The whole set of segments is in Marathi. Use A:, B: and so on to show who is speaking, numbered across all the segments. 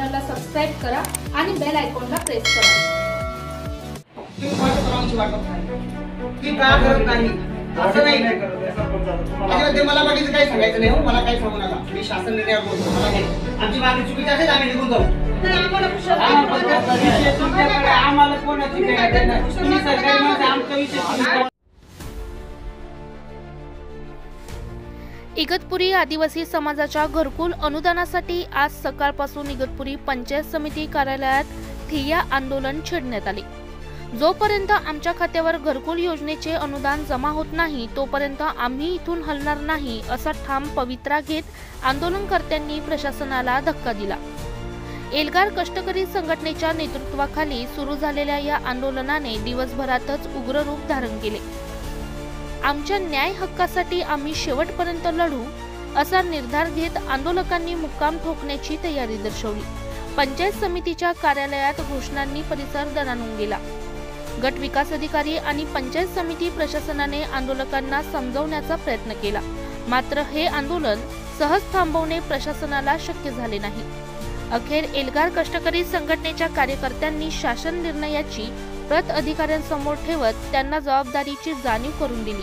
A: चॅनलला सबस्क्राइब करा आणि बेल आयकॉनला प्रेस करा।
B: तुम्ही कोणाची वाटत नाही की का करत नाही असं नाही म्हणजे मला बाकीचं काही सांगायचं नाही हो, मला काही सांगू नका। मी शासन निर्णयावर बोलतो, मला नाही आमची मागणी चुकीची असेल आम्ही निघून जाऊ। आम्हाला कोणाची काही नाही, तुम्ही सरकारी माणसं आमचा विषय।
C: इगतपुरी आदिवासी समाजाच्या घरकुल अनुदानासाठी आज सकाळपासून इगतपुरी पंचायत समिती कार्यालयात ठिय्या आंदोलन छेडण्यात आले। जोपर्यंत आमच्या खात्यावर घरकुल योजनेचे अनुदान जमा होत नाही तोपर्यंत आम्ही इथून हलणार नाही असा ठाम पवित्रा घेत आंदोलनकर्त्यांनी प्रशासनाला धक्का दिला। एल्गार कष्टकरी संघटनेच्या नेतृत्वाखाली सुरू झालेल्या या आंदोलनाने दिवसभरातच उग्र रूप धारण केले। आमच्या न्याय हक्कासाठी आम्ही शेवटपर्यंत लढू असा निर्धार घेत आंदोलकांनी मुक्काम ठोकण्याची तयारी दर्शवली। पंचायत समितीच्या कार्यालयात घोषणांनी परिसर दणाणून गेला। गट विकास अधिकारी आणि पंचायत समिती प्रशासनाने आंदोलकांना समजवण्याचा प्रयत्न केला, मात्र हे आंदोलन सहज थांबवणे प्रशासनाला शक्य झाले नाही। अखेर एल्गार कष्टकरी संघटनेच्या कार्यकर्त्यांनी शासन निर्णयाची प्रत अधिकाऱ्यांसमोर ठेवत त्यांना जबाबदारीची जाणीव करून दिली।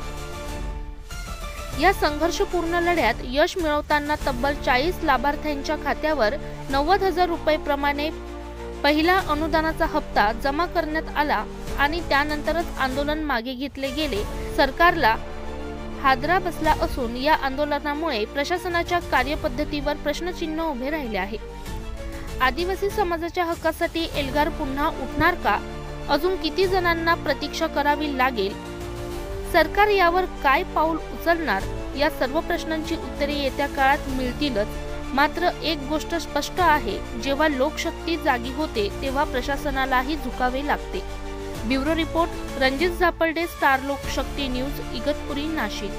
C: या संघर्षपूर्ण लढ्यात यश मिळवताना तब्बल 40 लाभार्थ्यांच्या खात्यावर 90,000 रुपये प्रमाणे पहिला अनुदानाचा हप्ता जमा करण्यात आला आणि त्यानंतरच आंदोलन मागे घेतले गेले। सरकारला हादरा बसला असून या आंदोलनामुळे प्रशासनाच्या कार्यपद्धतीवर प्रश्नचिन्ह उभे राहिले आहे। आदिवासी समाजाच्या हक्कासाठी एल्गार पुन्हा उठणार का? अजून किती जणांना प्रतीक्षा करावी लागेल? सरकार यावर काय पाऊल उचलणार? या सर्व प्रश्नांची उत्तरे येत्या काळात मिळतीलच, मात्र एक गोष्ट स्पष्ट आहे, जेव्हा लोकशक्ती जागी होते तेव्हा प्रशासनालाही झुकावे लागते। Bureau report Ranjit Zaparde, star लोकशक्ती न्यूज, इगतपुरी, नाशिक।